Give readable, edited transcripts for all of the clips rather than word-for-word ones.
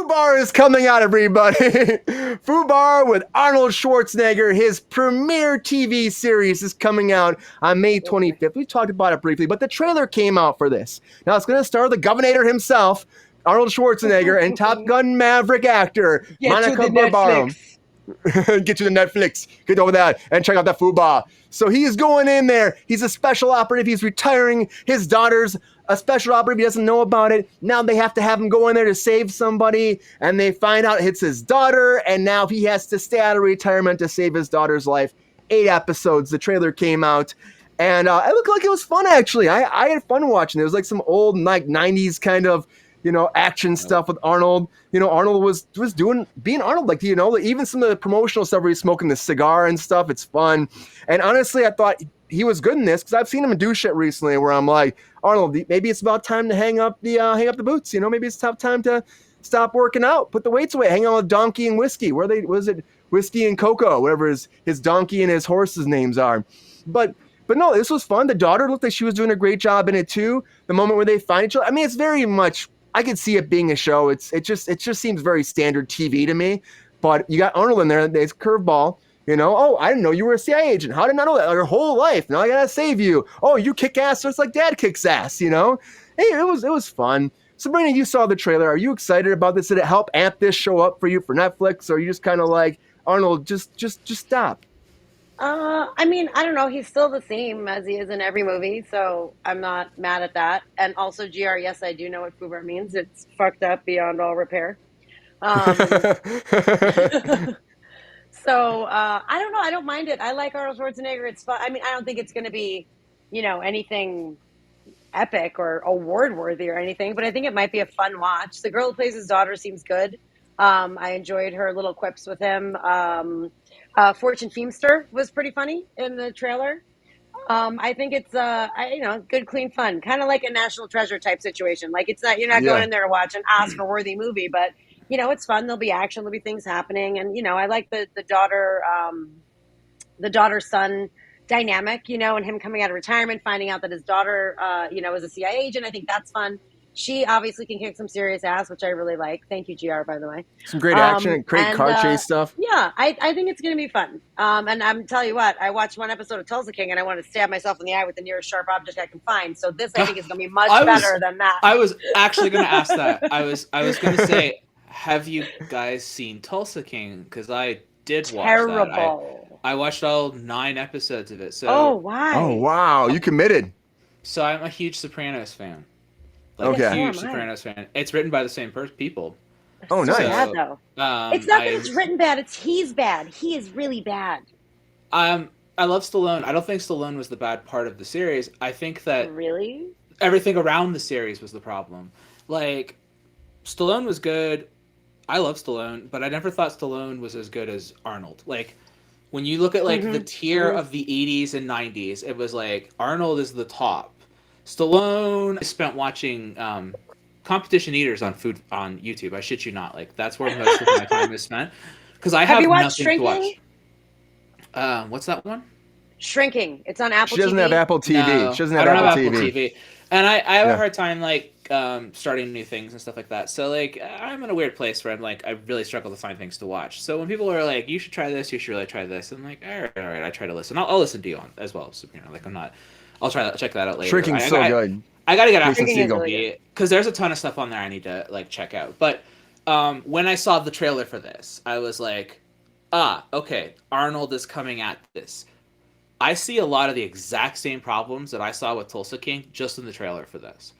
FUBAR is coming out, everybody. FUBAR with Arnold Schwarzenegger. His premiere TV series is coming out on May 25th. We talked about it briefly, but the trailer came out for this. Now it's going to star the Governor himself, Arnold Schwarzenegger, and Top Gun Maverick actor Monica Barbaro. Get you the Netflix. Get over that and check out that FUBAR. So he's going in there. He's a special operative. He's retiring. His daughter's a special operative. He doesn't know about it. Now they have to have him go in there to save somebody, and they find out it's his daughter, and now he has to stay out of retirement to save his daughter's life. 8 episodes. The trailer came out, and it looked like it was fun, actually. I had fun watching it. It was like some old, like, 90s kind of, action stuff with Arnold. Arnold was being Arnold, like, even some of the promotional stuff where he's smoking the cigar and stuff. It's fun. And honestly, I thought he was good in this because I've seen him do shit recently where I'm like, Arnold, maybe it's about time to hang up the boots. Maybe it's time to stop working out, put the weights away, hang out with Donkey and Whiskey. Was it Whiskey and Coco, whatever his donkey and his horse's names are. But no, this was fun. The daughter looked like she was doing a great job in it too. The moment where they find each other, I mean, it's very much, I could see it being a show. It just seems very standard TV to me. But you got Arnold in there. It's curveball. Oh, I didn't know you were a CIA agent. How did I know that? Your whole life. Now I gotta save you. Oh, you kick ass just like Dad kicks ass. Hey, it was fun. Sabrina, you saw the trailer. Are you excited about this? Did it help amp this show up for you for Netflix, or are you just kind of like, Arnold, just stop? I mean, I don't know. He's still the same as he is in every movie, so I'm not mad at that. And also, GR, yes, I do know what FUBAR means. It's fucked up beyond all repair. Um, So I don't know. I don't mind it. I like Arnold Schwarzenegger. It's fun. I mean, I don't think it's going to be, anything epic or award worthy or anything, but I think it might be a fun watch. The girl who plays his daughter seems good. I enjoyed her little quips with him. Fortune Feimster was pretty funny in the trailer. I think it's good, clean fun, kind of like a National Treasure type situation. Like you're not going Yeah. in there to watch an Oscar worthy movie, but it's fun. There'll be action. There'll be things happening. And, I like the daughter son dynamic, and him coming out of retirement, finding out that his daughter, is a CIA agent. I think that's fun. She obviously can kick some serious ass, which I really like. Thank you, GR, by the way. Some great action and great car chase stuff. Yeah, I think it's going to be fun. And I'm tell you what, I watched one episode of Tulsa King and I want to stab myself in the eye with the nearest sharp object I can find. So this, I think, is going to be much better than that. I was actually going to ask that. I was going to say, have you guys seen Tulsa King? Because I did watch that. I watched all 9 episodes of it. So oh wow, you committed. So I'm a huge Sopranos fan. Okay. Huge Sopranos fan. It's written by the same people. Oh, nice. So bad, though. It's not that it's written bad. It's he's bad. He is really bad. I love Stallone. I don't think Stallone was the bad part of the series. I think that really everything around the series was the problem. Like, Stallone was good. I love Stallone, but I never thought Stallone was as good as Arnold. Like, when you look at the tier of the 80s and 90s, it was like Arnold is the top. Stallone, I spent watching competition eaters on YouTube. I shit you not. Like, that's where most of my time is spent. Because I have you watched nothing Shrinking? to watch. What's that one? Shrinking. It's on Apple TV. She doesn't have Apple TV. No, she doesn't have I don't Apple have TV. Apple TV. And I have a hard time, starting new things and stuff like that. So, I'm in a weird place where I really struggle to find things to watch. So when people are like, you should try this, you should really try this, I'm like, all right, I try to listen. I'll listen to you as well. So, I'll try to check that out later. Shrinking's so good. I gotta get Apple Shrinking TV because there's a ton of stuff on there I need to check out. But when I saw the trailer for this, I was like, okay, Arnold is coming at this. I see a lot of the exact same problems that I saw with Tulsa King just in the trailer for this.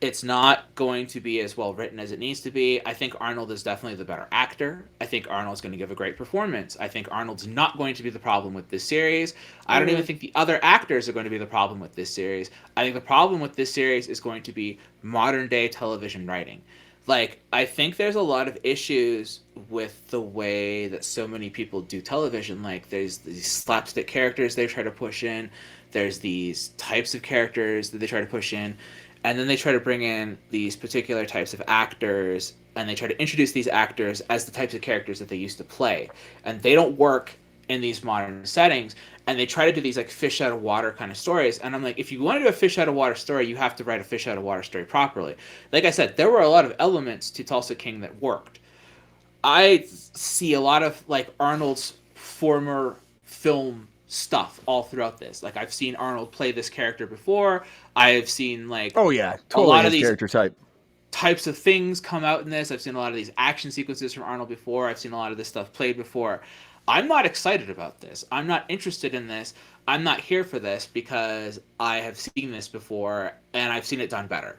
It's not going to be as well written as it needs to be. I think Arnold is definitely the better actor. I think Arnold's going to give a great performance. I think Arnold's not going to be the problem with this series. I don't even think the other actors are going to be the problem with this series. I think the problem with this series is going to be modern day television writing. I think there's a lot of issues with the way that so many people do television. There's these slapstick characters they try to push in. There's these types of characters that they try to push in. And then they try to bring in these particular types of actors, and they try to introduce these actors as the types of characters that they used to play. And they don't work in these modern settings, and they try to do these like fish out of water kind of stories. And I'm like, if you want to do a fish out of water story, you have to write a fish out of water story properly. Like I said, there were a lot of elements to Tulsa King that worked. I see a lot of like Arnold's former film stuff all throughout this. Like I've seen Arnold play this character before. I've seen like totally a lot of these character type. Types of things come out in this. I've seen a lot of these action sequences from Arnold before. I've seen a lot of this stuff played before. I'm not excited about this. I'm not interested in this. I'm not here for this because I have seen this before and I've seen it done better.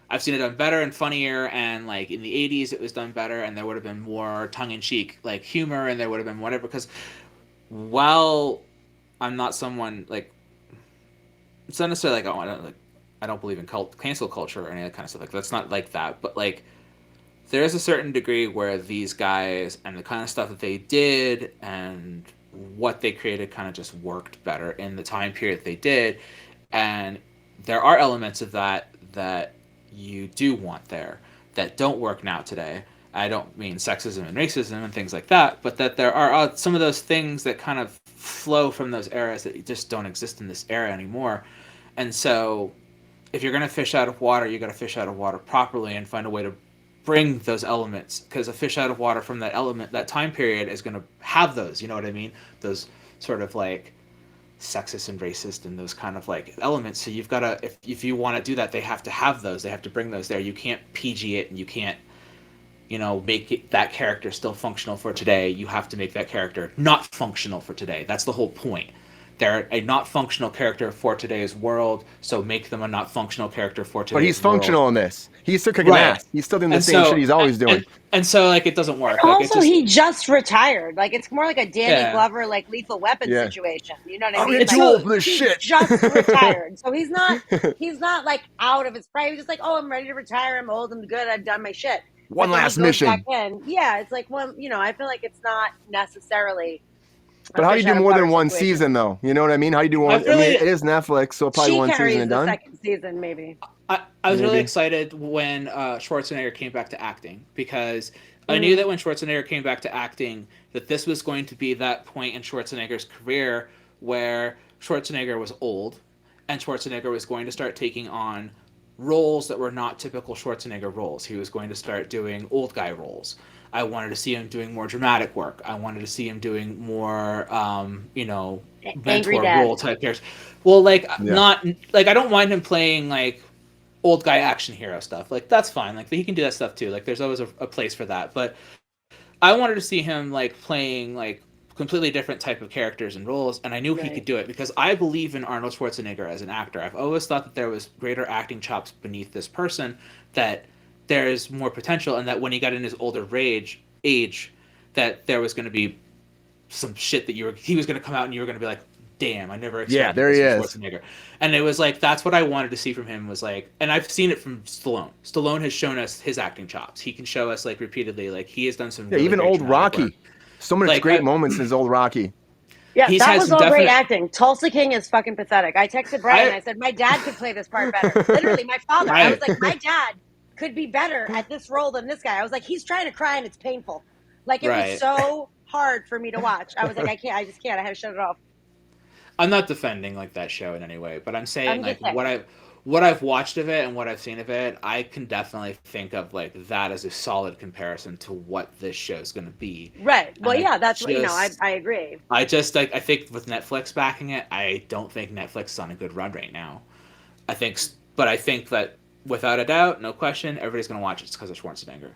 I've seen it done better and funnier, and like in the 80s it was done better, and there would have been more tongue-in-cheek like humor, and there would have been whatever. Because while I'm not someone like, it's not necessarily like, oh, I don't believe in cancel culture or any of that kind of stuff. Like that's not like that. But like there is a certain degree where these guys and the kind of stuff that they did and what they created kind of just worked better in the time period they did. And there are elements of that you do want there that don't work now today. I don't mean sexism and racism and things like that, but that there are some of those things that kind of flow from those eras that just don't exist in this era anymore. And so if you're going to fish out of water, you got to fish out of water properly and find a way to bring those elements, because a fish out of water from that time period is going to have those, you know what I mean? Those sort of like sexist and racist and those kind of like elements. So you've got to, if you want to do that, they have to have those. They have to bring those there. You can't PG it, and you can't, make that character still functional for today. You have to make that character not functional for today. That's the whole point. They're a not functional character for today's world, so make them a not functional character for today's world. But he's functional in this. He's still kicking ass. He's still doing the same shit he's always doing. And so, like, it doesn't work. Also, he just retired. Like, it's more like a Danny Glover, like, Lethal Weapon situation. You know what I mean? I'm too old for this shit. Just retired. So he's not, like, out of his prime. He's just like, oh, I'm ready to retire. I'm old. I'm good. I've done my shit. One last mission. Yeah, it's like, well, I feel like it's not necessarily... But how do you do more than one season, though? You know what I mean? How do you do one? I mean, it is Netflix, so probably one season and done. Second season, maybe. I was really excited when Schwarzenegger came back to acting, because I knew that when Schwarzenegger came back to acting, that this was going to be that point in Schwarzenegger's career where Schwarzenegger was old, and Schwarzenegger was going to start taking on roles that were not typical Schwarzenegger roles. He was going to start doing old guy roles. I wanted to see him doing more dramatic work. I wanted to see him doing more, mentor role type characters. Well, not like, I don't mind him playing like old guy action hero stuff. Like, that's fine. Like, he can do that stuff too. Like, there's always a place for that. But I wanted to see him like playing like completely different type of characters and roles, and I knew he could do it because I believe in Arnold Schwarzenegger as an actor. I've always thought that there was greater acting chops beneath this person, that there's more potential, and that when he got in his older age, that there was going to be some shit that he was going to come out and you were going to be like, damn, I never expected there he this is. from Schwarzenegger. And it was like, that's what I wanted to see from him, was like, and I've seen it from Stallone. Stallone has shown us his acting chops. He can show us like repeatedly, like he has done some really even old Rocky. work. So many great moments in his old Rocky. Yeah, that was all great acting. Tulsa King is fucking pathetic. I texted Brian. I said, my dad could play this part better. Literally, my father. I was like, my dad could be better at this role than this guy. I was like, he's trying to cry and it's painful. Like, it was so hard for me to watch. I was like, I just can't. I had to shut it off. I'm not defending like that show in any way, but I'm saying what I've watched of it and what I've seen of it, I can definitely think of like that as a solid comparison to what this show is going to be. Right. Well, that's what, I agree. I think with Netflix backing it, I don't think Netflix is on a good run right now. I think that without a doubt, no question, everybody's going to watch it because of Schwarzenegger.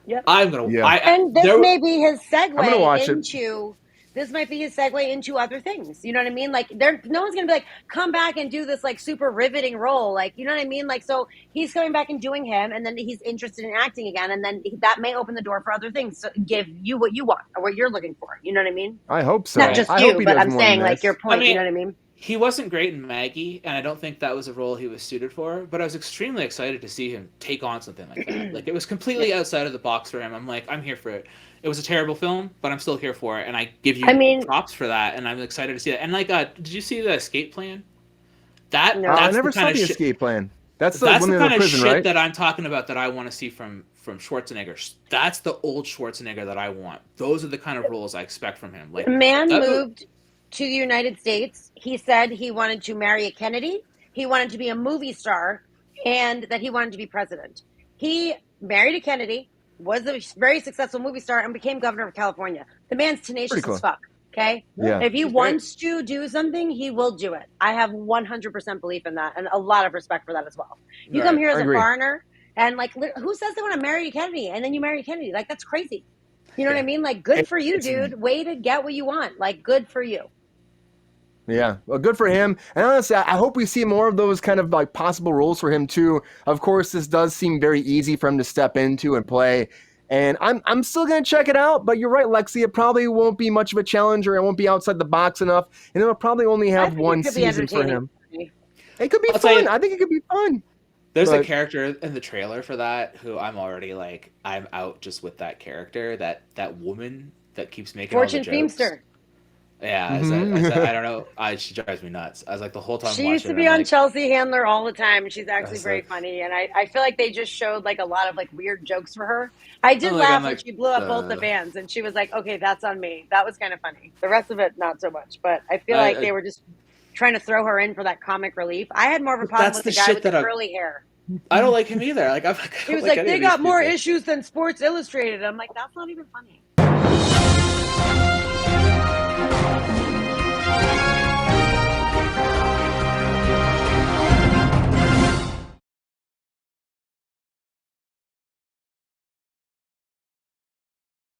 Yep. I'm going to. And this may be his segue into. This might be his segue into other things. You know what I mean? Like, no one's going to be like, come back and do this, like, super riveting role. Like, you know what I mean? Like, so he's coming back and doing him, and then he's interested in acting again, and then that may open the door for other things. So give you what you want or what you're looking for. You know what I mean? I hope so. Not just you, but I'm saying, like, your point. You know what I mean? He wasn't great in Maggie, and I don't think that was a role he was suited for, but I was extremely excited to see him take on something like that. Like, it was completely outside of the box for him. I'm like, I'm here for it. It was a terrible film, but I'm still here for it, and I give you props for that, and I'm excited to see that. And like, did you see the Escape Plan? I never saw the Escape Plan. That's the That's woman the in the kind of prison, shit right? that I'm talking about that I want to see from Schwarzenegger. That's the old Schwarzenegger that I want. Those are the kind of roles I expect from him. The Like man that. moved to the United States. He said he wanted to marry a Kennedy. He wanted to be a movie star, and that he wanted to be president. He married a Kennedy, was a very successful movie star, and became governor of California. The man's Pretty tenacious as cool. fuck. Okay, Yeah. if he He's great. wants to do something, he will do it. I have 100% belief in that, and a lot of respect for that as well. You come Right. here as I a agree. foreigner, and like, who says they want to marry a Kennedy, and then you marry a Kennedy? Like, that's crazy. You know what I Yeah. mean? Like, good for you, It's- dude. Way to get what you want. Like, good for you. Yeah, well, good for him. And honestly, I hope we see more of those kind of like possible roles for him too. Of course, this does seem very easy for him to step into and play. And I'm still gonna check it out. But you're right, Lexi. It probably won't be much of a challenge, or it won't be outside the box enough, and it'll probably only I have think one it could be season for entertaining. him. It could be I'll tell fun. you- I think it could be fun. There's a But- character in the trailer for that who I'm already like, I'm out just with that character. That woman that keeps making Fortune all the jokes. Feimster. Mhm. Yeah, I don't know. She drives me nuts. I was like the whole time. She used to watching be it, I'm on like, Chelsea Handler all the time. She's actually That's very like- funny, and I feel like they just showed like a lot of like weird jokes for her. I did Oh, like, laugh I'm when like, she blew up both the fans, and she was like, "Okay, that's on me." That was kind of funny. The rest of it, not so much. But I feel like they were just trying to throw her in for that comic relief. I had more of a problem That's with the the guy shit with the that curly hair. I don't like him either. Like He was like, "They got more issues than Sports Illustrated." I'm like, "That's not even funny."